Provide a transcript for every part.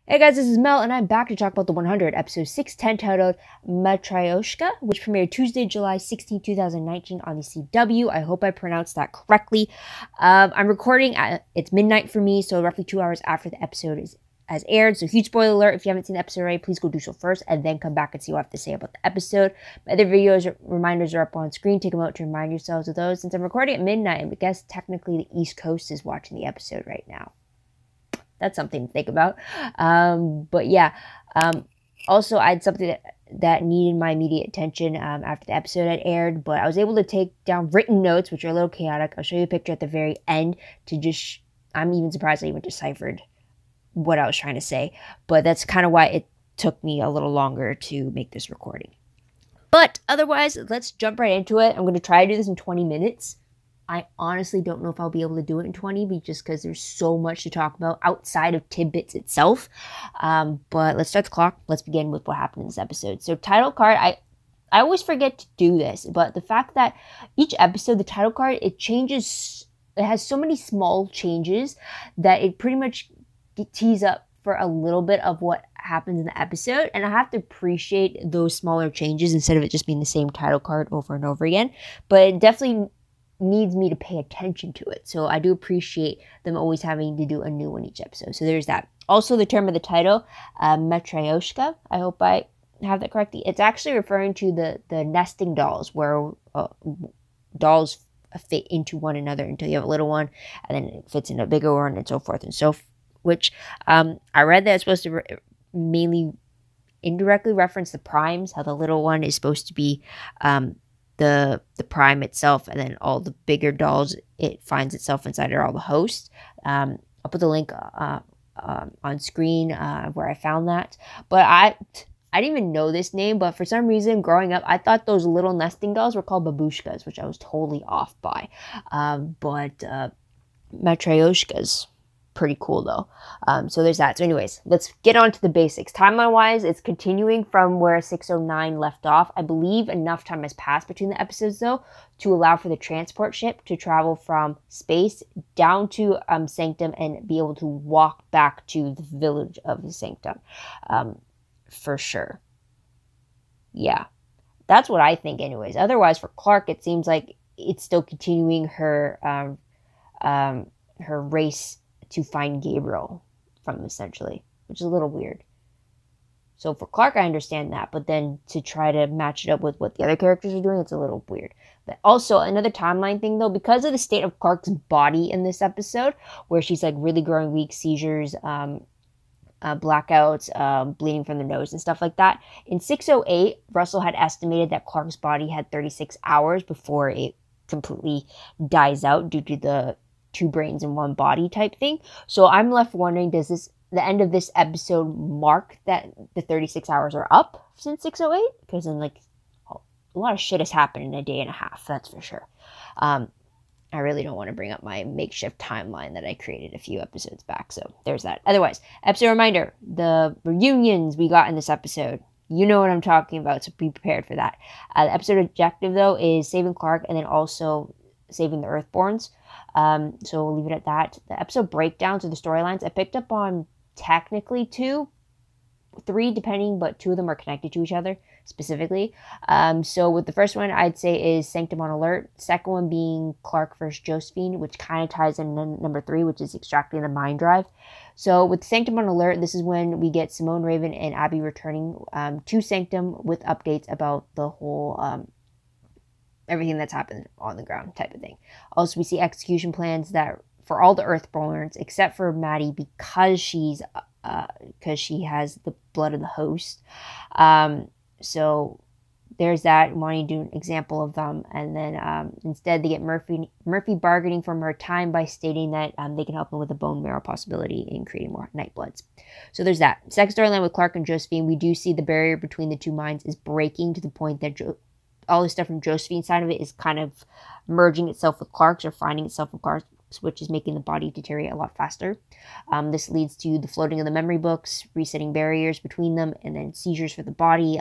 Hey guys, this is Mel, and I'm back to talk about the 100, episode 610, titled Matryoshka, which premiered Tuesday, July 16, 2019 on the CW. I hope I pronounced that correctly. I'm recording it's midnight for me, so roughly 2 hours after the episode has aired. So huge spoiler alert, if you haven't seen the episode already, please go do so first, and then come back and see what I have to say about the episode. My other videos, reminders are up on screen. Take them out to remind yourselves of those. Since I'm recording at midnight, I guess technically the East Coast is watching the episode right now. That's something to think about. But yeah, also I had something that needed my immediate attention after the episode had aired, but I was able to take down written notes, which are a little chaotic. I'll show you a picture at the very end to just, I'm even surprised I even deciphered what I was trying to say, but that's kind of why it took me a little longer to make this recording. But otherwise, let's jump right into it. I'm going to try to do this in 20 minutes. I honestly don't know if I'll be able to do it in 20, just because there's so much to talk about outside of tidbits itself. But let's start the clock. Let's begin with what happened in this episode. So title card, I always forget to do this, but the fact that each episode, the title card, it changes. It has so many small changes that it pretty much tees up for a little bit of what happens in the episode. And I have to appreciate those smaller changes instead of it just being the same title card over and over again. But it definitely needs me to pay attention to it. So I do appreciate them always having to do a new one each episode. So there's that. Also, the term of the title, Matryoshka, I hope I have that correctly. It's actually referring to the nesting dolls, where dolls fit into one another until you have a little one, and then it fits in a bigger one, and so forth and so forth. Which I read that it's supposed to mainly indirectly reference the primes, how the little one is supposed to be the prime itself, and then all the bigger dolls, it finds itself inside are all the hosts. I'll put the link on screen where I found that. But I didn't even know this name, but for some reason growing up I thought those little nesting dolls were called babushkas, which I was totally off by. But Matryoshkas, pretty cool though. So there's that. So anyways, let's get on to the basics. Timeline wise, it's continuing from where 609 left off. I believe enough time has passed between the episodes though to allow for the transport ship to travel from space down to Sanctum and be able to walk back to the village of the Sanctum. For sure. Yeah, that's what I think anyways. Otherwise, for Clark, it seems like it's still continuing her race to find Gabriel from, essentially, which is a little weird. So for Clark, I understand that, but then to try to match it up with what the other characters are doing, it's a little weird. But also, another timeline thing, though, because of the state of Clark's body in this episode, where she's, like, really growing weak, seizures, blackouts, bleeding from the nose and stuff like that, in 608, Russell had estimated that Clark's body had 36 hours before it completely dies out due to the 2 brains in 1 body type thing. So I'm left wondering, does the end of this episode mark that the 36 hours are up since 608? Because then, like, a lot of shit has happened in a day and a half, that's for sure. I really don't want to bring up my makeshift timeline that I created a few episodes back, so there's that. Otherwise, episode reminder, the reunions we got in this episode, you know what I'm talking about, so be prepared for that. The episode objective, though, is saving Clark and then also saving the Earthborns. So we'll leave it at that. The episode breakdowns of the storylines, I picked up on technically 2, 3 depending, but 2 of them are connected to each other specifically. So with the first one, I'd say is Sanctum on Alert. Second one being Clark versus Josephine, which kind of ties in number 3, which is extracting the mind drive. So with Sanctum on Alert, this is when we get Simone, Raven, and Abby returning to Sanctum with updates about the whole everything that's happened on the ground type of thing. Also, we see execution plans that for all the Earthborns except for Maddie, because she has the blood of the host. So there's that, wanting to do an example of them, and then instead they get Murphy bargaining for more time by stating that they can help him with a bone marrow possibility in creating more Nightbloods. So there's that. Second storyline with Clark and Josephine, we do see the barrier between the 2 minds is breaking to the point that all the stuff from Josephine's side of it is kind of merging itself with Clark's, or finding itself with Clark's, which is making the body deteriorate a lot faster. This leads to the floating of the memory books, resetting barriers between them, and then seizures for the body.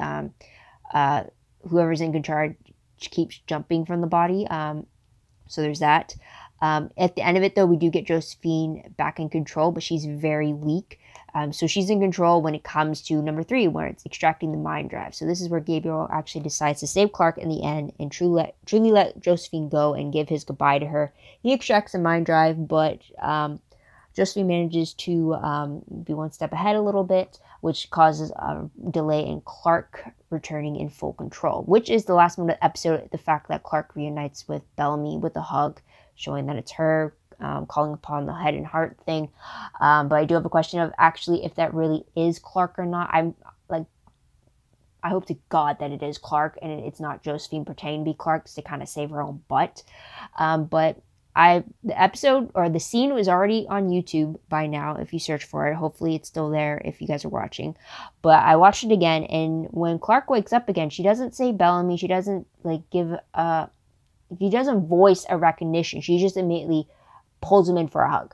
Whoever's in charge keeps jumping from the body. So there's that. At the end of it, though, we do get Josephine back in control, but she's very weak. So she's in control when it comes to number 3, where it's extracting the mind drive. So this is where Gabriel actually decides to save Clark in the end and truly let Josephine go and give his goodbye to her. He extracts the mind drive, but Josephine manages to be one step ahead a little bit, which causes a delay in Clark returning in full control, which is the last moment of the episode, the fact that Clark reunites with Bellamy with a hug, showing that it's her, calling upon the head and heart thing. But I do have a question of actually if that really is Clark or not. I hope to God that it is Clark and it's not Josephine pretending to be Clark to kind of save her own butt. But the episode or the scene was already on YouTube by now if you search for it. Hopefully it's still there if you guys are watching. But I watched it again, and when Clark wakes up again, she doesn't say Bellamy. She doesn't he doesn't voice a recognition. She just immediately pulls him in for a hug.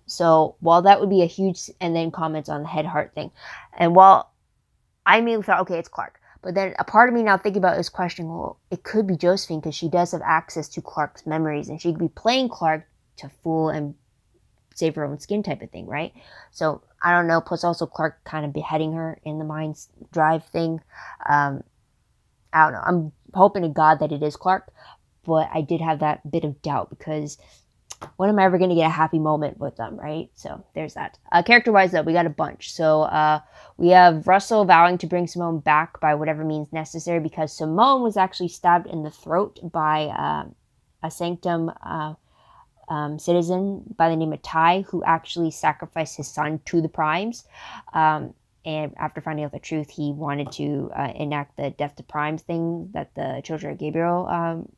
So while that would be a huge, and then comments on the head heart thing. And while I immediately thought, okay, it's Clark. But then a part of me now thinking about this question, well, it could be Josephine because she does have access to Clark's memories and she could be playing Clark to fool and save her own skin type of thing, right? So I don't know. Plus also Clark kind of beheading her in the mind drive thing. I don't know. I'm hoping to God that it is Clark, but I did have that bit of doubt because when am I ever going to get a happy moment with them, right? So there's that. Character-wise, though, we got a bunch. So we have Russell vowing to bring Simone back by whatever means necessary because Simone was actually stabbed in the throat by a Sanctum citizen by the name of Ty, who actually sacrificed his son to the Primes. And after finding out the truth, he wanted to enact the death to Primes thing that the children of Gabriel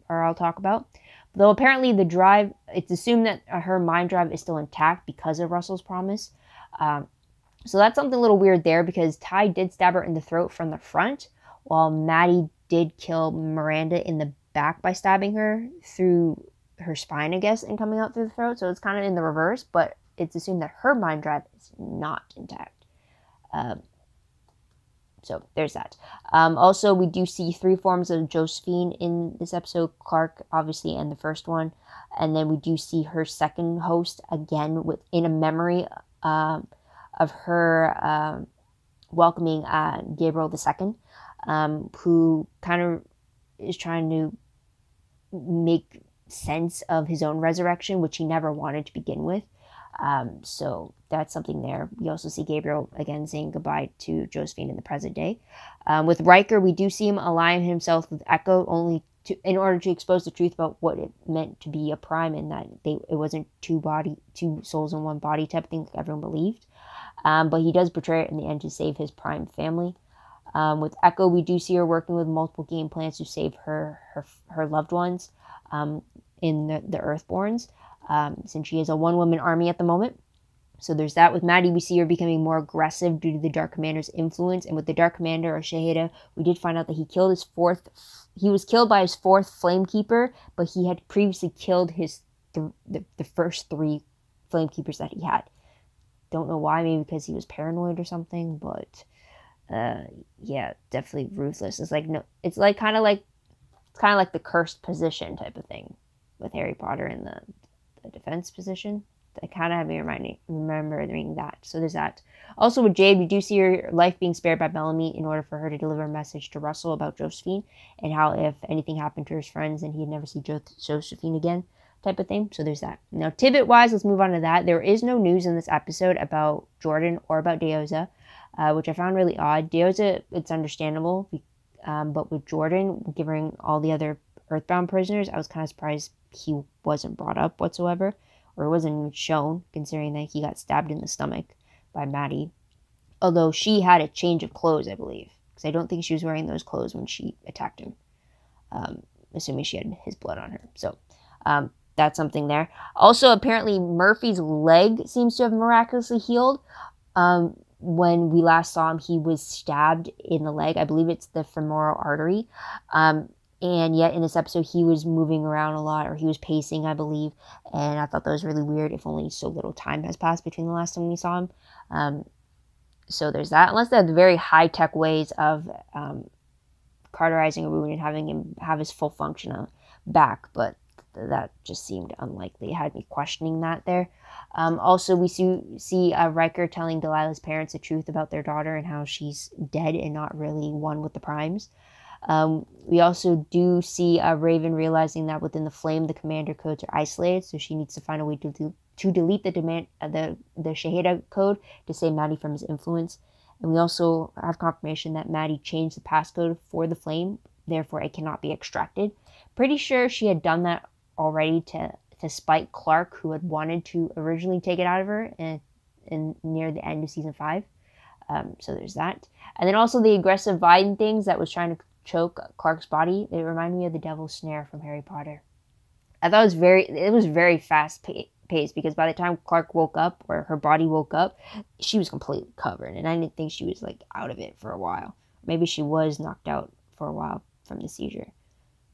are all talk about. Though apparently the drive, it's assumed that her mind drive is still intact because of Russell's promise. So that's something a little weird there because Ty did stab her in the throat from the front, while Maddie did kill Miranda in the back by stabbing her through her spine, I guess, and coming out through the throat. So it's kind of in the reverse, but it's assumed that her mind drive is not intact. So there's that. Also, we do see 3 forms of Josephine in this episode. Clark, obviously, and the first one. And then we do see her second host again in a memory of her welcoming Gabriel II, who kind of is trying to make sense of his own resurrection, which he never wanted to begin with. So that's something there. We also see Gabriel again saying goodbye to Josephine in the present day. With Riker, we do see him align himself with Echo in order to expose the truth about what it meant to be a Prime, and that it wasn't two souls in one body type of thing like everyone believed. But he does betray it in the end to save his Prime family. With Echo, we do see her working with multiple game plans to save her loved ones in the Earthborns. Since she is a one-woman army at the moment. So there's that. With Maddie, we see her becoming more aggressive due to the Dark Commander's influence. And with the Dark Commander, or Shaheda, we did find out that he was killed by his 4th Flamekeeper, but he had previously killed the first 3 Flamekeepers that he had. Don't know why, maybe because he was paranoid or something, but yeah, definitely ruthless. It's kind of like the cursed position type of thing with Harry Potter and the defense position. I kind of have me remembering that. So there's that. Also with Jade, we do see her life being spared by Bellamy in order for her to deliver a message to Russell about Josephine and how if anything happened to his friends and he'd never see Josephine again type of thing. So there's that. Now tidbit wise, let's move on to that. There is no news in this episode about Jordan or about Deoza, which I found really odd. Deoza, it's understandable, but with Jordan, given all the other Earthbound prisoners, I was kind of surprised he wasn't brought up whatsoever, or wasn't even shown, considering that he got stabbed in the stomach by Maddie. Although she had a change of clothes, I believe, because I don't think she was wearing those clothes when she attacked him, assuming she had his blood on her. So that's something there. Also, apparently Murphy's leg seems to have miraculously healed. When we last saw him, he was stabbed in the leg. I believe it's the femoral artery. And yet in this episode, he was moving around a lot, or he was pacing, I believe. And I thought that was really weird, if only so little time has passed between the last time we saw him. So there's that. Unless they have very high-tech ways of cauterizing a wound and having him have his full function back. But that just seemed unlikely. It had me questioning that there. Also, we see Riker telling Delilah's parents the truth about their daughter and how she's dead and not really one with the Primes. We also do see Raven realizing that within the Flame, the commander codes are isolated, so she needs to find a way to delete the Shaheda code to save Maddie from his influence. And we also have confirmation that Maddie changed the passcode for the Flame, therefore it cannot be extracted. Pretty sure she had done that already to spite Clark, who had wanted to originally take it out of her in near the end of season 5. So there's that. And then also the aggressive vine things that was trying to choke Clark's body. They remind me of the Devil's Snare from Harry Potter. I thought it was very fast paced, because by the time Clark woke up, or her body woke up, she was completely covered, and I didn't think she was like out of it for a while. Maybe she was knocked out for a while from the seizure.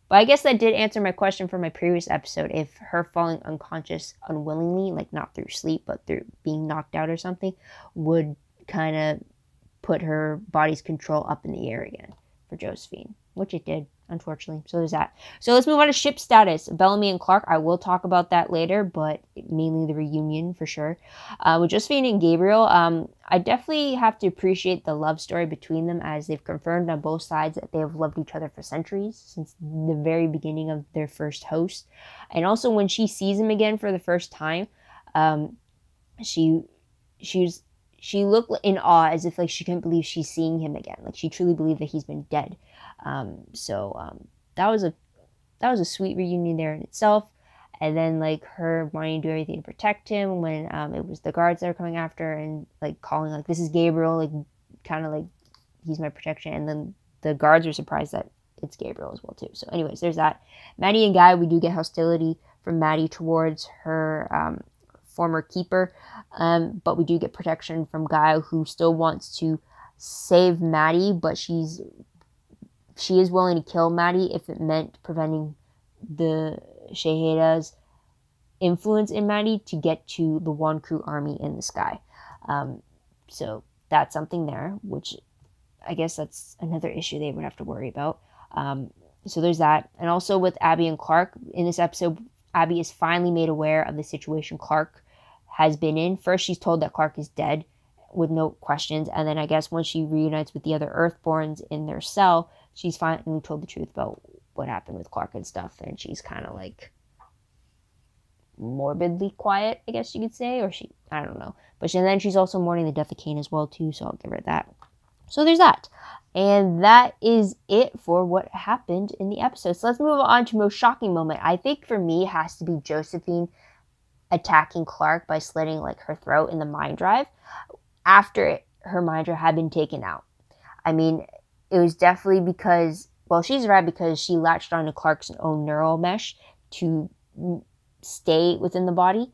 But I guess that did answer my question from my previous episode, if her falling unconscious unwillingly, like not through sleep, but through being knocked out or something, would kind of put her body's control up in the air again for Josephine, which it did, unfortunately. So there's that. So let's move on to ship status. Bellamy and Clark, I will talk about that later, but mainly the reunion for sure. With Josephine and Gabriel, I definitely have to appreciate the love story between them, as they've confirmed on both sides that they have loved each other for centuries, since the very beginning of their first host. And also when she sees him again for the first time, she looked in awe, as if like she couldn't believe she's seeing him again. Like she truly believed that he's been dead. That was a sweet reunion there in itself. And then like her wanting to do everything to protect him when it was the guards that were coming after, and like calling like, this is Gabriel, like kind of like he's my protection. And then the guards were surprised that it's Gabriel as well too. So anyways, there's that. Maddie and Guy, we do get hostility from Maddie towards her former keeper, but we do get protection from Guy, who still wants to save Maddie, but she is willing to kill Maddie if it meant preventing the Shaheda's influence in Maddie to get to the One Crew army in the sky. So that's something there, which I guess that's another issue they would have to worry about. So there's that. And also with Abby and Clark, in this episode, Abby is finally made aware of the situation Clark has been in. First, she's told that Clark is dead with no questions. And then I guess when she reunites with the other Earthborns in their cell, she's finally told the truth about what happened with Clark and stuff. And she's kind of like morbidly quiet, I guess you could say. Or I don't know. But then she's also mourning the death of Kane as well too. So I'll give her that. So there's that. And that is it for what happened in the episode. So let's move on to most shocking moment. I think for me, it has to be Josephine attacking Clark by slitting like her throat in the mind drive after her mind drive had been taken out. I mean, it was definitely because, well, she's right, because she latched onto Clark's own neural mesh to stay within the body.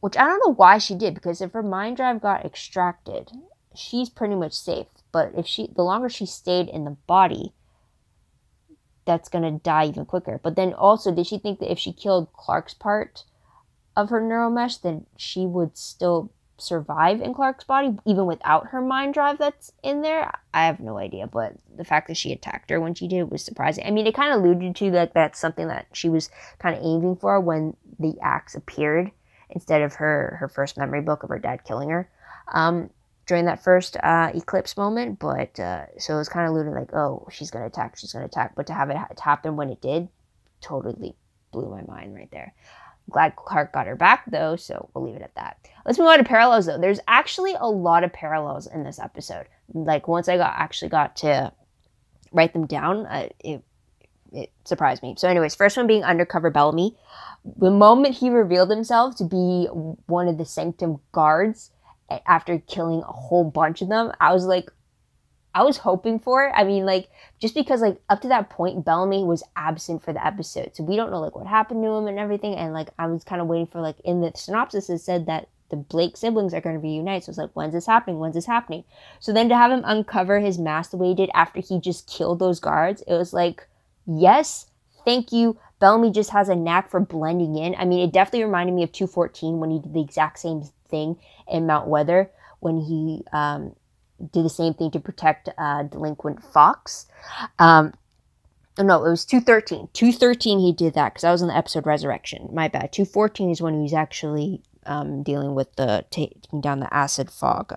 Which I don't know why she did, because if her mind drive got extracted, she's pretty much safe. But if the longer she stayed in the body, that's going to die even quicker. But then also, did she think that if she killed Clark's part of her neural mesh, then she would still survive in Clark's body, even without her mind drive that's in there? I have no idea, but the fact that she attacked her when she did was surprising. I mean, it kind of alluded to that that's something that she was kind of aiming for when the axe appeared, instead of her first memory book of her dad killing her during that first eclipse moment. But so it was kind of alluding like, oh, she's going to attack. But to have it happen when it did, totally blew my mind right there. Glad Clark got her back, though, so we'll leave it at that. Let's move on to parallels, though. There's actually a lot of parallels in this episode. Like, once I actually got to write them down, it surprised me. So anyways, first one being Undercover Bellamy. The moment he revealed himself to be one of the Sanctum guards after killing a whole bunch of them, I was hoping for it. I mean, like, just because, like, up to that point, Bellamy was absent for the episode. So we don't know, like, what happened to him and everything. And, like, I was kind of waiting for, like, in the synopsis, it said that the Blake siblings are going to reunite. So it's like, when's this happening? So then to have him uncover his mask the way he did after he just killed those guards, it was like, yes, thank you. Bellamy just has a knack for blending in. I mean, it definitely reminded me of 214 when he did the exact same thing in Mount Weather, when he did the same thing to protect delinquent Fox. Oh, no, it was 213. 213 he did that because I was in the episode Resurrection. My bad. 214 is when he was actually dealing with the taking down the acid fog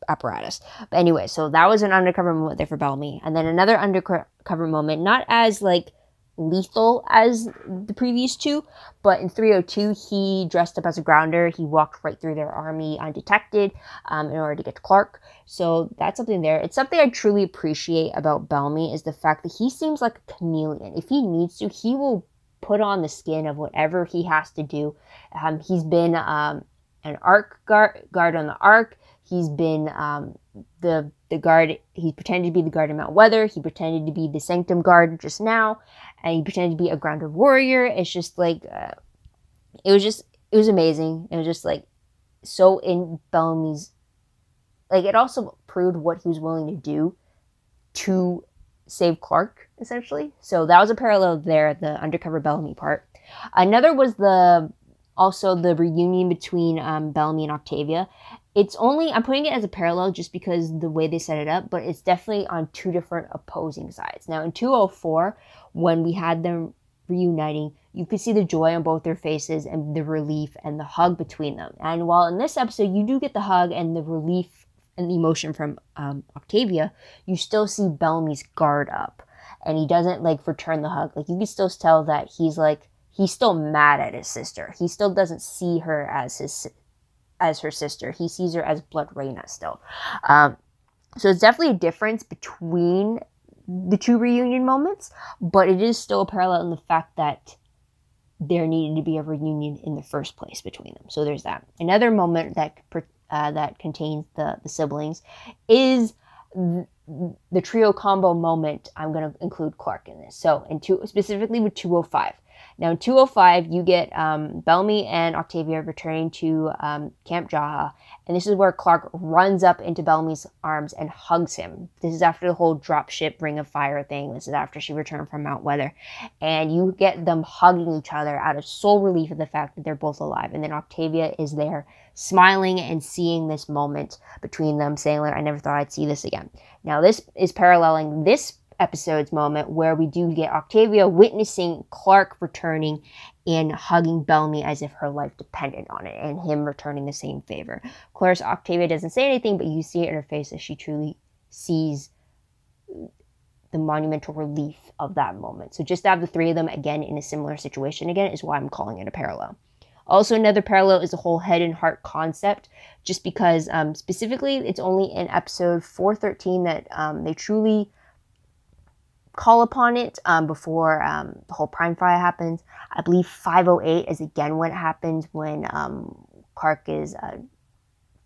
apparatus. But anyway, so that was an undercover moment there for Bellamy. And then another undercover moment, not as like lethal as the previous two, but in 302 he dressed up as a grounder. He walked right through their army undetected in order to get to Clark. So that's something there. It's something I truly appreciate about Bellamy is the fact that he seems like a chameleon. If he needs to, he will put on the skin of whatever he has to do. He's been an Ark guard on the Ark. He's been the guard. He pretended to be the guard in Mount Weather. He pretended to be the Sanctum guard just now, and he pretended to be a grounded warrior. It's just like it was amazing. It was just like so in Bellamy's. Like it also proved what he was willing to do to save Clark, essentially. So that was a parallel there, the undercover Bellamy part. Another was also the reunion between Bellamy and Octavia. It's only, I'm putting it as a parallel just because the way they set it up, but it's definitely on two different opposing sides. Now in 204, when we had them reuniting, you could see the joy on both their faces and the relief and the hug between them. And while in this episode, you do get the hug and the relief and the emotion from Octavia, you still see Bellamy's guard up. And he doesn't like return the hug. Like you can still tell that he's still mad at his sister. He still doesn't see her as her sister. He sees her as Blood Reina still. So it's definitely a difference between the two reunion moments, but it is still a parallel in the fact that there needed to be a reunion in the first place between them. So there's that. Another moment that contains the siblings is the trio combo moment. I'm going to include Clark in this. So specifically with 205. Now in 205, you get Bellamy and Octavia returning to Camp Jaha. And this is where Clark runs up into Bellamy's arms and hugs him. This is after the whole dropship Ring of Fire thing. This is after she returned from Mount Weather. And you get them hugging each other out of sole relief of the fact that they're both alive. And then Octavia is there smiling and seeing this moment between them, saying, like, I never thought I'd see this again. Now this is paralleling this episode's moment where we do get Octavia witnessing Clark returning and hugging Bellamy as if her life depended on it, and him returning the same favor. Of course, Octavia doesn't say anything, but you see it in her face as she truly sees the monumental relief of that moment. So just to have the three of them again in a similar situation again is why I'm calling it a parallel. Also, another parallel is the whole head and heart concept, just because specifically it's only in episode 413 that they truly call upon it before the whole Prime Fire happens. I believe 508 is again when it happens when Clark is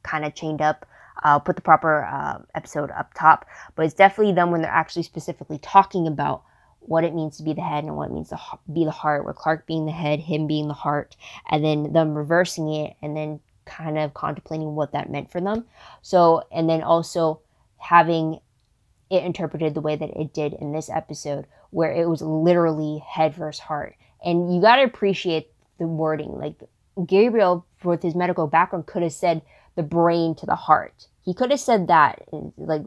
kind of chained up. I'll put the proper episode up top, but it's definitely them when they're actually specifically talking about what it means to be the head and what it means to be the heart, where Clark being the head, him being the heart, and then them reversing it and then kind of contemplating what that meant for them. So, and then also having it interpreted the way that it did in this episode, where it was literally head versus heart. And you got to appreciate the wording. Like Gabriel, with his medical background, could have said the brain to the heart. He could have said that, but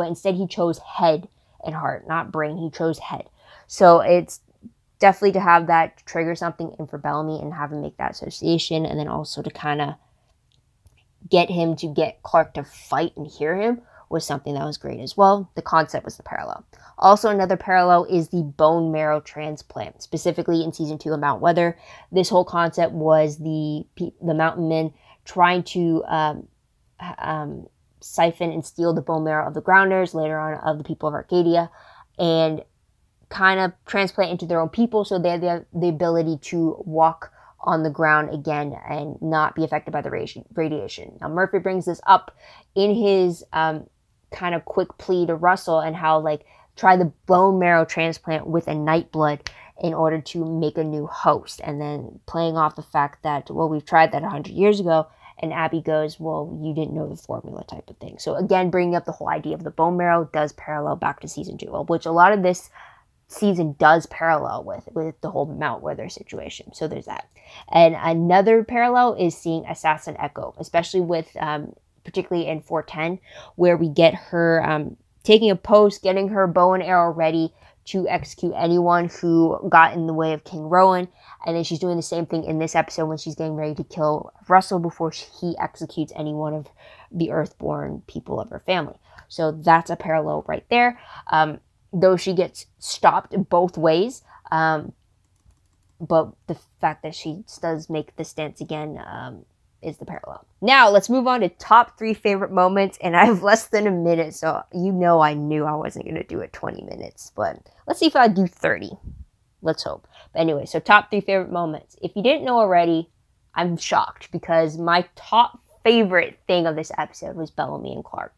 instead he chose head and heart, not brain. He chose head. So it's definitely to have that trigger something in for Bellamy and have him make that association, and then also to kind of get him to get Clark to fight and hear him was something that was great as well. The concept was the parallel. Also, another parallel is the bone marrow transplant, specifically in season 2 of Mount Weather. This whole concept was the mountain men trying to siphon and steal the bone marrow of the grounders, later on of the people of Arcadia, and kind of transplant into their own people so they have the ability to walk on the ground again and not be affected by the radiation. Now, Murphy brings this up in his kind of quick plea to Russell, and how try the bone marrow transplant with a Nightblood in order to make a new host, and then playing off the fact that, well, we've tried that 100 years ago, and Abby goes, well, you didn't know the formula type of thing. So again, bringing up the whole idea of the bone marrow does parallel back to season 2, which a lot of this season does parallel with the whole Mount Weather situation. So there's that. And another parallel is seeing Assassin Echo, especially with particularly in 410, where we get her taking a post, getting her bow and arrow ready to execute anyone who got in the way of King Rowan. And then she's doing the same thing in this episode when she's getting ready to kill Russell before he executes any one of the Earthborn people of her family. So that's a parallel right there. Though she gets stopped both ways, but the fact that she does make the stance again is the parallel. Now, let's move on to top 3 favorite moments, and I have less than a minute, so you know I knew I wasn't going to do it 20 minutes, but let's see if I do 30. Let's hope. But anyway, so top 3 favorite moments. If you didn't know already, I'm shocked, because my top favorite thing of this episode was Bellamy and Clark.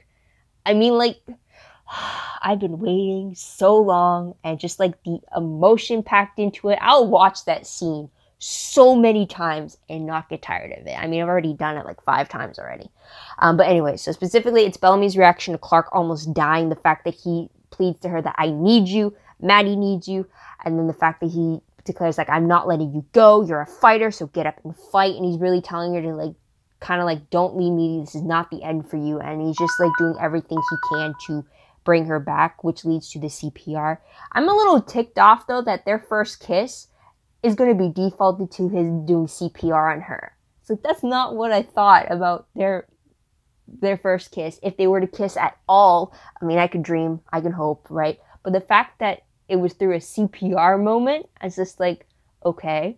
I mean, like, I've been waiting so long, and just like the emotion packed into it, I'll watch that scene so many times and not get tired of it. I mean, I've already done it like 5 times already. But anyway, so specifically, it's Bellamy's reaction to Clark almost dying, the fact that he pleads to her that I need you, Maddie needs you, and then the fact that he declares like, I'm not letting you go, you're a fighter, so get up and fight. And he's really telling her to like, kind of like, don't leave me, this is not the end for you. And he's just like doing everything he can to bring her back, which leads to the CPR. I'm a little ticked off though that their first kiss is going to be defaulted to his doing CPR on her. So that's not what I thought about their first kiss. If they were to kiss at all, I mean, I could dream, I can hope, right? But the fact that it was through a CPR moment, it's just like, okay,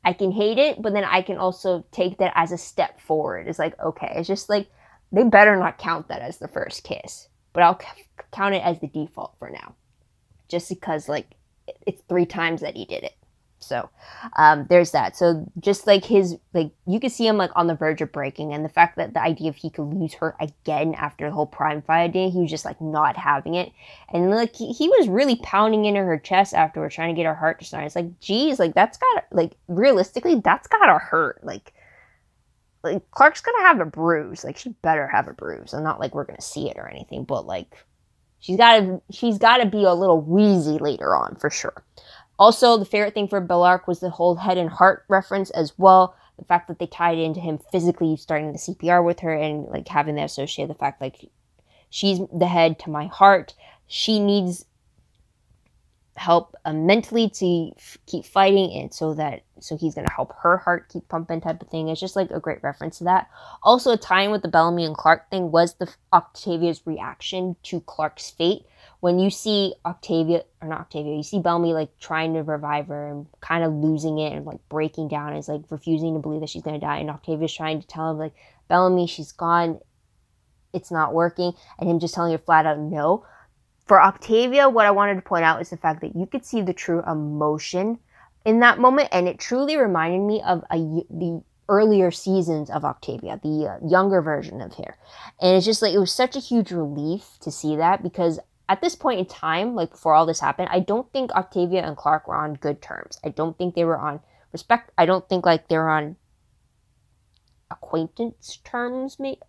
I can hate it, but then I can also take that as a step forward. It's like, okay, it's just like, they better not count that as the first kiss, but I'll count it as the default for now. Just because, like, it's 3 times that he did it. So, there's that. So, just like his, like, you could see him, like, on the verge of breaking. And the fact that the idea of he could lose her again after the whole Prime Fire day, he was just, like, not having it. And, like, he was really pounding into her chest afterwards, trying to get her heart to start. It's like, geez, like, that's gotta, like, realistically, that's gotta hurt. Like, Clark's gonna have a bruise. Like, she better have a bruise. And not like we're gonna see it or anything, but, like, she's gotta be a little wheezy later on, for sure. Also, the favorite thing for Bellark was the whole head and heart reference as well. The fact that they tied it into him physically starting the CPR with her and, like, having that associated the fact, like, she's the head to my heart. She needs help mentally to keep fighting, and so he's going to help her heart keep pumping type of thing. It's just, like, a great reference to that. Also, a tie-in with the Bellamy and Clark thing was the Octavia's reaction to Clark's fate. When you see you see Bellamy, like, trying to revive her and kind of losing it and, like, breaking down and is, like, refusing to believe that she's going to die. And Octavia's trying to tell him, like, Bellamy, she's gone. It's not working. And him just telling her flat out no. For Octavia, what I wanted to point out is the fact that you could see the true emotion in that moment. And it truly reminded me of the earlier seasons of Octavia, the younger version of her. And it's just, like, it was such a huge relief to see that, because at this point in time, like, before all this happened, I don't think Octavia and Clark were on good terms. I don't think they were on respect. I don't think, like, they were on acquaintance terms, maybe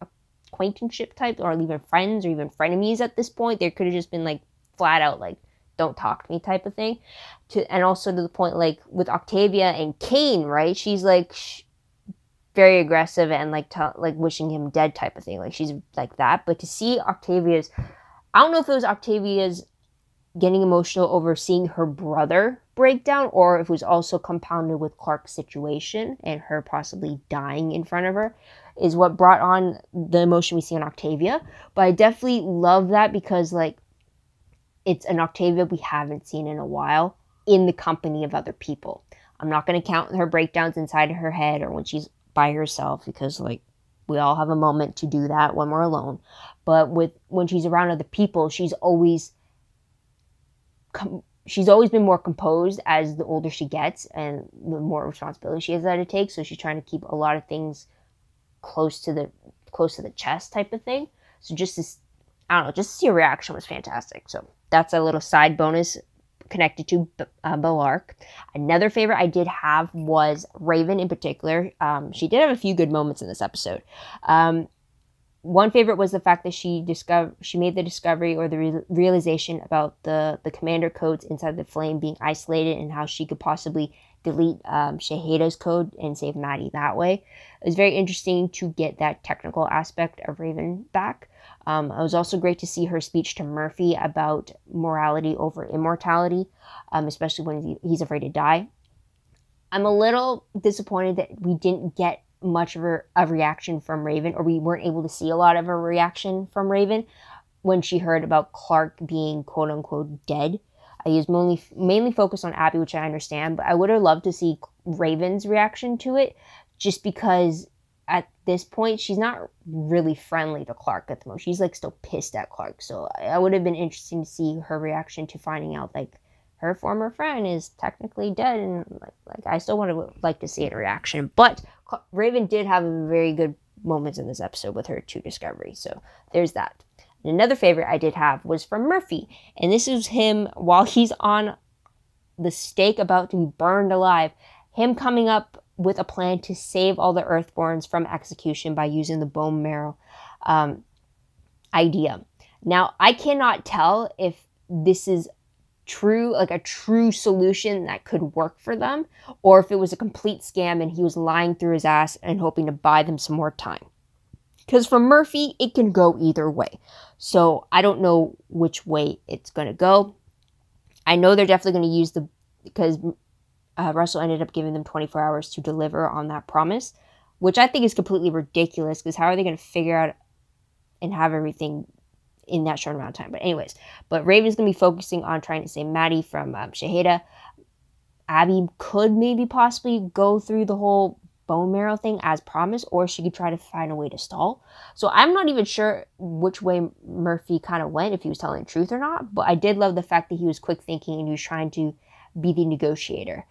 acquaintanceship type, or even friends or even frenemies at this point. There could have just been, like, flat out, like, don't talk to me type of thing. And also to the point, like, with Octavia and Kane, right? She's, like, very aggressive and, like, wishing him dead type of thing. Like, she's like that. But to see Octavia's, I don't know if it was Octavia's getting emotional over seeing her brother break down, or if it was also compounded with Clark's situation and her possibly dying in front of her, is what brought on the emotion we see in Octavia. But I definitely love that, because, like, it's an Octavia we haven't seen in a while in the company of other people. I'm not going to count her breakdowns inside of her head or when she's by herself, because, like, we all have a moment to do that when we're alone. But when she's around other people, she's always been more composed as the older she gets and the more responsibility she has that it takes. So she's trying to keep a lot of things close to the chest type of thing. So just to see her reaction was fantastic. So that's a little side bonus connected to Bellark. Another favorite I did have was Raven in particular. She did have a few good moments in this episode. One favorite was the fact that she made the discovery or the realization about the commander codes inside the flame being isolated, and how she could possibly delete Shaheda's code and save Maddie that way. It was very interesting to get that technical aspect of Raven back. It was also great to see her speech to Murphy about morality over immortality, especially when he's afraid to die. I'm a little disappointed that we didn't get much of a reaction from Raven, or we weren't able to see a lot of a reaction from Raven when she heard about Clark being quote-unquote dead. He was mainly focused on Abby, which I understand, but I would have loved to see Raven's reaction to it, just because at this point, she's not really friendly to Clark at the moment. She's like still pissed at Clark. So I would have been interesting to see her reaction to finding out like her former friend is technically dead, and like I still like to see a reaction. But Raven did have very good moments in this episode with her two discoveries. So there's that. And another favorite I did have was from Murphy, and this is him while he's on the stake about to be burned alive, him coming up with a plan to save all the Earthborns from execution by using the bone marrow idea. Now, I cannot tell if this is true, like a true solution that could work for them, or if it was a complete scam and he was lying through his ass and hoping to buy them some more time. Because for Murphy, it can go either way. So I don't know which way it's going to go. I know they're definitely going to use because Russell ended up giving them 24 hours to deliver on that promise, which I think is completely ridiculous, because how are they going to figure out and have everything in that short amount of time? But anyways, Raven's going to be focusing on trying to save Maddie from Shaheda. Abby could maybe possibly go through the whole bone marrow thing as promised, or she could try to find a way to stall. So I'm not even sure which way Murphy kind of went, if he was telling the truth or not, but I did love the fact that he was quick thinking and he was trying to be the negotiator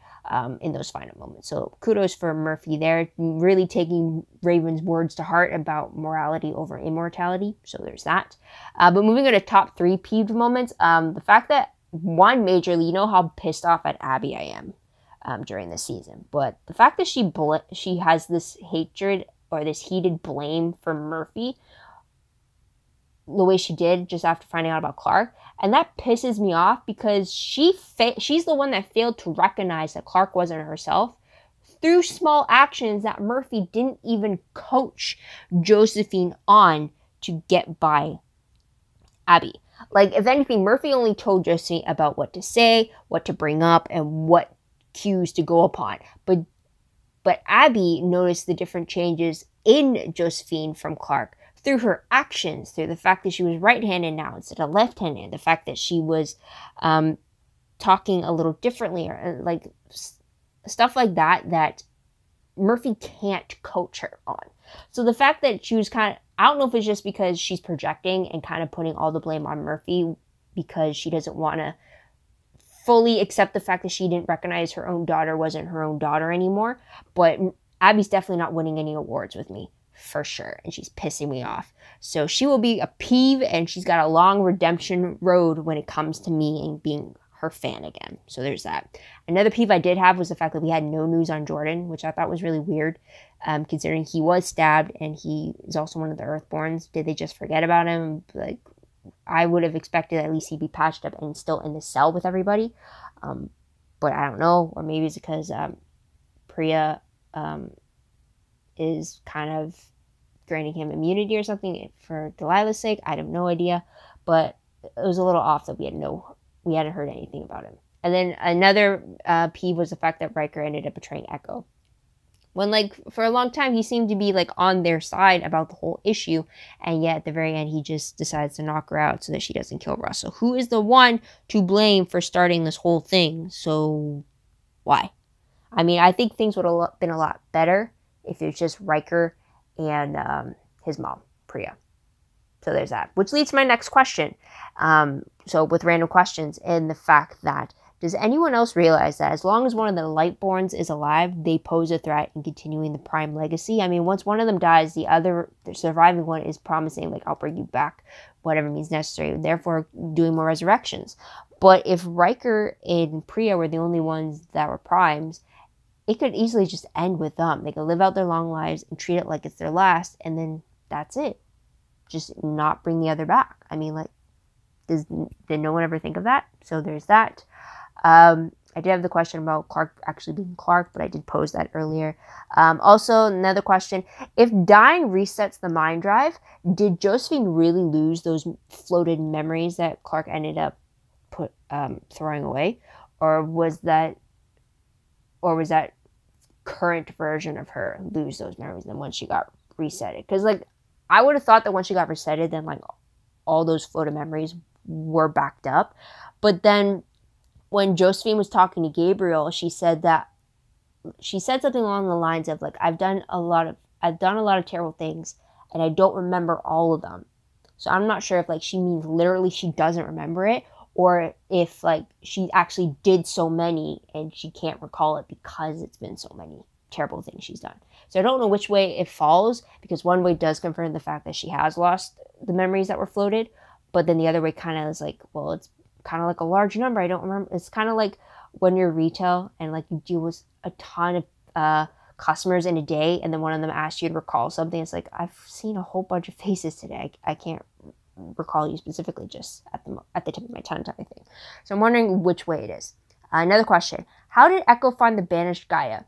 in those final moments. So kudos for Murphy there, really taking Raven's words to heart about morality over immortality. So there's that. But moving on to top 3 peeved moments, the fact that, one, majorly, you know how pissed off at Abby I am during this season, but the fact that she has this hatred or this heated blame for Murphy the way she did just after finding out about Clark, and that pisses me off, because she's the one that failed to recognize that Clark wasn't herself through small actions that Murphy didn't even coach Josephine on to get by Abby. Like, if anything, Murphy only told Josephine about what to say, what to bring up, and what cues to go upon. But Abby noticed the different changes in Josephine from Clark through her actions, through the fact that she was right-handed now instead of left-handed, the fact that she was talking a little differently, or like stuff like that Murphy can't coach her on. So the fact that she was kind of, I don't know if it's just because she's projecting and kind of putting all the blame on Murphy because she doesn't want to fully accept the fact that she didn't recognize her own daughter wasn't her own daughter anymore. But Abby's definitely not winning any awards with me, for sure, and she's pissing me off. So she will be a peeve, and she's got a long redemption road when it comes to me and being her fan again. So there's that. Another peeve I did have was the fact that we had no news on Jordan, which I thought was really weird, considering he was stabbed and he is also one of the Earthborns. Did they just forget about him? Like, I would have expected at least he'd be patched up and still in the cell with everybody. But I don't know, or maybe it's because Priya is kind of granting him immunity or something for Delilah's sake. I have no idea, but it was a little off that we hadn't heard anything about him. And then another peeve was the fact that Riker ended up betraying Echo. When, like, for a long time, he seemed to be, like, on their side about the whole issue, and yet at the very end, he just decides to knock her out so that she doesn't kill Russell, who is the one to blame for starting this whole thing. So, why? I mean, I think things would have been a lot better if it was just Riker and his mom, Priya. So there's that. Which leads to my next question. So with random questions, and the fact that, does anyone else realize that as long as one of the Lightborns is alive, they pose a threat in continuing the Prime legacy? I mean, once one of them dies, the surviving one is promising, like, I'll bring you back, whatever means necessary, therefore doing more resurrections. But if Riker and Priya were the only ones that were Primes, it could easily just end with them. They could live out their long lives and treat it like it's their last, and then that's it. Just not bring the other back. I mean, like, did no one ever think of that? So there's that. I did have the question about Clark actually being Clark, but I did pose that earlier. Also, another question. If dying resets the mind drive, did Josephine really lose those floated memories that Clark ended up throwing away? Or was that current version of her lose those memories then once she got resetted? Because, like, I would have thought that once she got resetted, then, like, all those floated memories were backed up. But then when Josephine was talking to Gabriel, she said something along the lines of, like, I've done a lot of terrible things and I don't remember all of them. So I'm not sure if, like, she means literally she doesn't remember it, or if, like, she actually did so many and she can't recall it because it's been so many terrible things she's done. So I don't know which way it falls, because one way does confirm the fact that she has lost the memories that were floated, but then the other way kind of is like, well, it's kind of like a large number. I don't remember. It's kind of like when you're retail and, like, you deal with a ton of customers in a day, and then one of them asks you to recall something. It's like, I've seen a whole bunch of faces today. I can't recall you specifically, just at the tip of my tongue type of thing. So I'm wondering which way it is. Another question. How did Echo find the banished Gaia?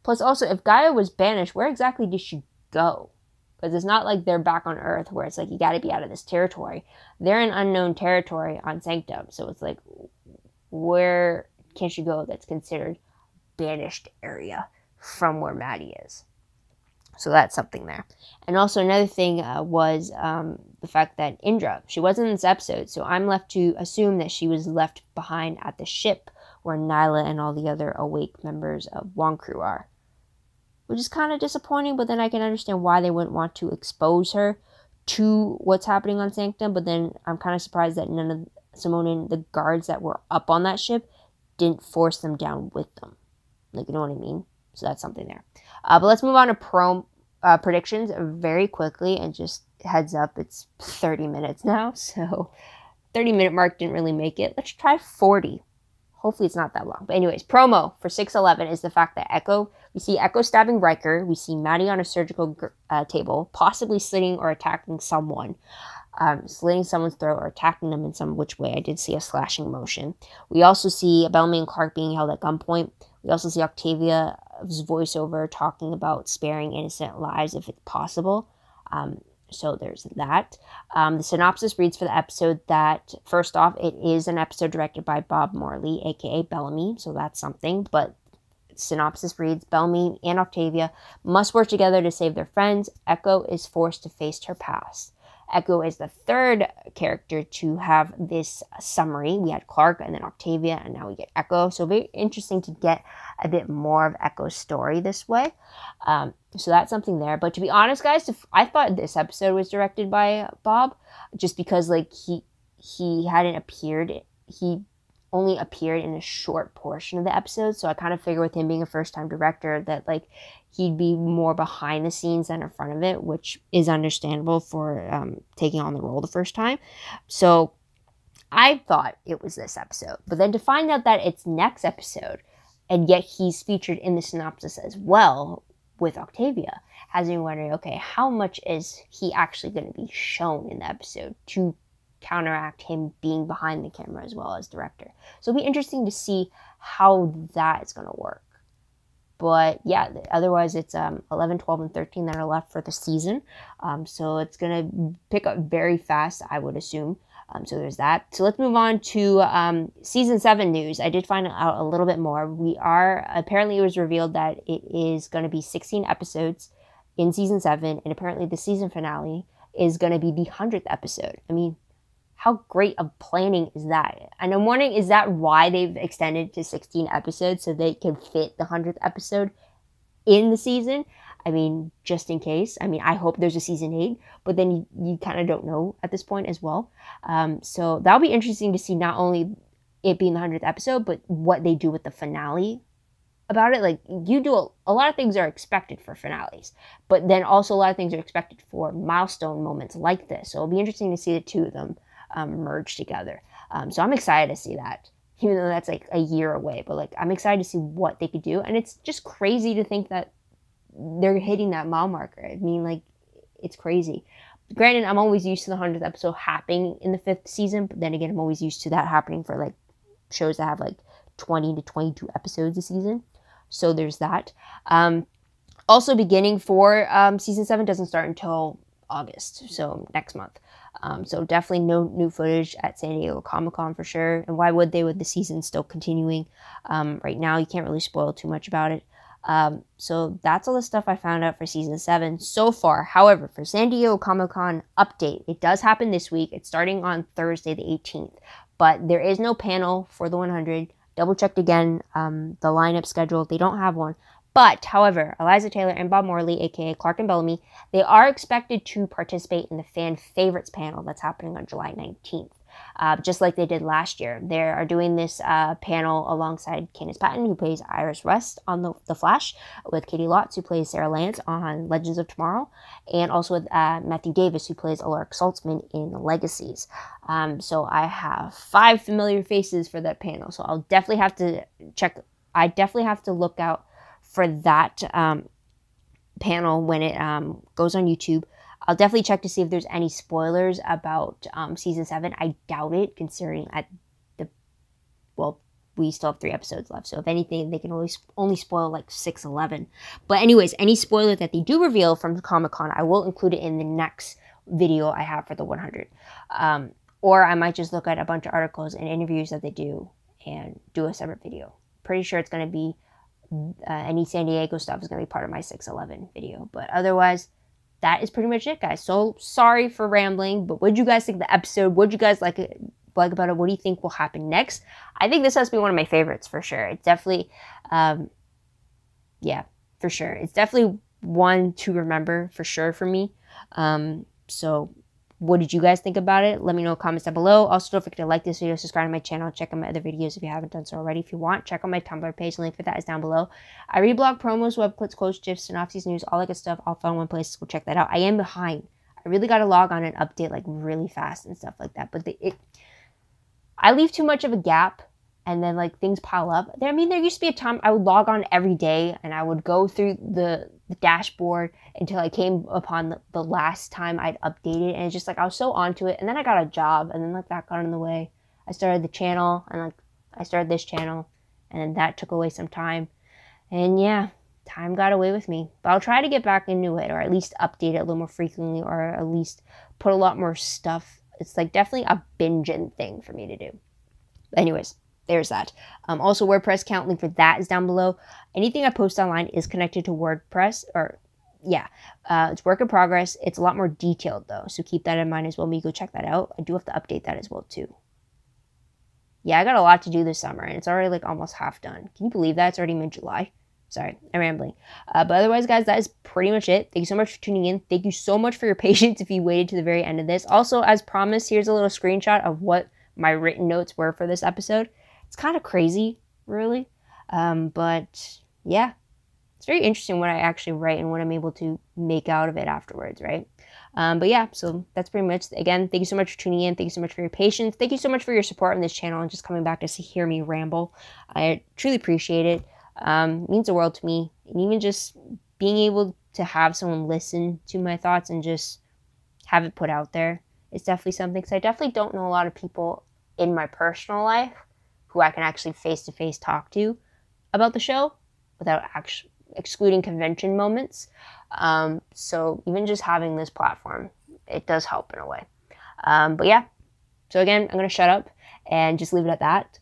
Plus, also, if Gaia was banished, where exactly did she go? Because it's not like they're back on Earth where it's like, you got to be out of this territory. They're in unknown territory on Sanctum. So it's like, where can she go that's considered banished area from where Maddie is? So that's something there. And also another thing was the fact that Indra, she wasn't in this episode. So I'm left to assume that she was left behind at the ship where Nyla and all the other awake members of Wong Crew are. Which is kind of disappointing, but then I can understand why they wouldn't want to expose her to what's happening on Sanctum. But then I'm kind of surprised that none of Simone and the guards that were up on that ship didn't force them down with them. Like, you know what I mean? So that's something there. But let's move on to predictions very quickly. And just heads up, it's 30 minutes now. So 30-minute mark didn't really make it. Let's try 40. Hopefully it's not that long. But anyways, promo for 611 is the fact that we see Echo stabbing Riker. We see Maddie on a surgical table, possibly slitting or attacking someone. Slitting someone's throat or attacking them in some which way. I did see a slashing motion. We also see Bellamy and Clark being held at gunpoint. We also see Octavia's voiceover talking about sparing innocent lives if it's possible. So there's that. The synopsis reads for the episode that, first off, it is an episode directed by Bob Morley, aka Bellamy, so that's something. But synopsis reads, Bellamy and Octavia must work together to save their friends. Echo is forced to face her past. Echo is the third character to have this summary. We had Clark and then Octavia, and now we get Echo. So very interesting to get a bit more of Echo's story this way. So that's something there. But to be honest, guys, I thought this episode was directed by Bob, just because, like, he hadn't appeared. He only appeared in a short portion of the episode. So I kind of figure with him being a first-time director that, like, he'd be more behind the scenes than in front of it, which is understandable for taking on the role the first time. So I thought it was this episode. But then to find out that it's next episode, and yet he's featured in the synopsis as well with Octavia, has me wondering, okay, how much is he actually going to be shown in the episode to counteract him being behind the camera as well as director? So it'll be interesting to see how that is going to work. But yeah, otherwise it's 11, 12, and 13 that are left for the season. So it's going to pick up very fast, I would assume. So there's that. So let's move on to season 7 news. I did find out a little bit more. Apparently it was revealed that it is going to be 16 episodes in season 7. And apparently the season finale is going to be the 100th episode. I mean, how great of planning is that? And I'm wondering, is that why they've extended to 16 episodes, so they can fit the 100th episode in the season? I mean, just in case. I mean, I hope there's a season 8, but then you kind of don't know at this point as well. So that'll be interesting to see, not only it being the 100th episode, but what they do with the finale about it. Like, a lot of things are expected for finales, but then also a lot of things are expected for milestone moments like this. So it'll be interesting to see the two of them merge together. So I'm excited to see that, even though that's like a year away, but like, I'm excited to see what they could do. And it's just crazy to think that they're hitting that mile marker. I mean, like, it's crazy. Granted, I'm always used to the 100th episode happening in the 5th season, but then again, I'm always used to that happening for like shows that have like 20 to 22 episodes a season. So there's that. Also, beginning for season 7 doesn't start until August, so next month. So definitely no new footage at San Diego Comic-Con for sure. And why would they, with the season still continuing? Right now, you can't really spoil too much about it. So that's all the stuff I found out for season 7 so far. However, for San Diego Comic-Con update, it does happen this week. It's starting on Thursday the 18th. But there is no panel for the 100. Double checked again, the lineup schedule. They don't have one. But, however, Eliza Taylor and Bob Morley, aka Clark and Bellamy, they are expected to participate in the Fan Favorites panel that's happening on July 19th. Just like they did last year. They are doing this panel alongside Candace Patton, who plays Iris West on The Flash, with Katie Lotz, who plays Sarah Lance on Legends of Tomorrow, and also with Matthew Davis, who plays Alaric Saltzman in Legacies. So I have 5 familiar faces for that panel, so I'll definitely have to check. I definitely have to look out for that panel when it goes on YouTube. I'll definitely check to see if there's any spoilers about season 7. I doubt it, considering we still have 3 episodes left. So if anything, they can only spoil like 6, 11. But anyways, any spoiler that they do reveal from Comic-Con, I will include it in the next video I have for the 100. Or I might just look at a bunch of articles and interviews that they do and do a separate video. Pretty sure it's going to be any San Diego stuff is going to be part of my 611 video. But otherwise, that is pretty much it, guys. So sorry for rambling, but what did you guys think of the episode? What did you guys like about it? What do you think will happen next? I think this has to be one of my favorites for sure. It's definitely, yeah, for sure. It's definitely one to remember for sure for me. So what did you guys think about it? Let me know in the comments down below. Also, don't forget to like this video, subscribe to my channel, check out my other videos if you haven't done so already. If you want, check out my Tumblr page. The link for that is down below. I read blog promos, web clips, quotes, gifs, synopses, news, all that good stuff, all found in one place. So go check that out. I am behind. I really got to log on and update like really fast and stuff like that. But I leave too much of a gap, and then like things pile up. I mean, there used to be a time I would log on every day and I would go through the dashboard until I came upon the last time I'd updated, and it's just like I was so onto it. And then I got a job, and then like that got in the way. I started the channel, and like I started this channel, and then that took away some time. And yeah, time got away with me. But I'll try to get back into it, or at least update it a little more frequently, or at least put a lot more stuff. It's like definitely a binging thing for me to do. But anyways, there's that. Also, WordPress account, link for that is down below. Anything I post online is connected to WordPress, or yeah, it's work in progress. It's a lot more detailed though, so keep that in mind as well. Maybe go check that out. I do have to update that as well too. Yeah, I got a lot to do this summer, and it's already like almost half done. Can you believe that? It's already mid-July. Sorry, I'm rambling. But otherwise, guys, that is pretty much it. Thank you so much for tuning in. Thank you so much for your patience if you waited to the very end of this. Also, as promised, here's a little screenshot of what my written notes were for this episode. It's kind of crazy, really. But yeah, it's very interesting what I actually write and what I'm able to make out of it afterwards, right? But yeah, so that's pretty much, again, thank you so much for tuning in. Thank you so much for your patience. Thank you so much for your support on this channel and just coming back to hear me ramble. I truly appreciate it. It means the world to me. And even just being able to have someone listen to my thoughts and just have it put out there is definitely something, because I definitely don't know a lot of people in my personal life who I can actually face-to-face talk to about the show without actually excluding convention moments. So even just having this platform, it does help in a way. But yeah, so again, I'm going to shut up and just leave it at that.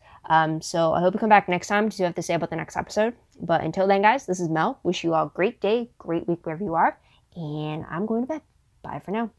So I hope you come back next time to see what I have to say about the next episode. But until then, guys, this is Mel. Wish you all a great day, great week wherever you are. And I'm going to bed. Bye for now.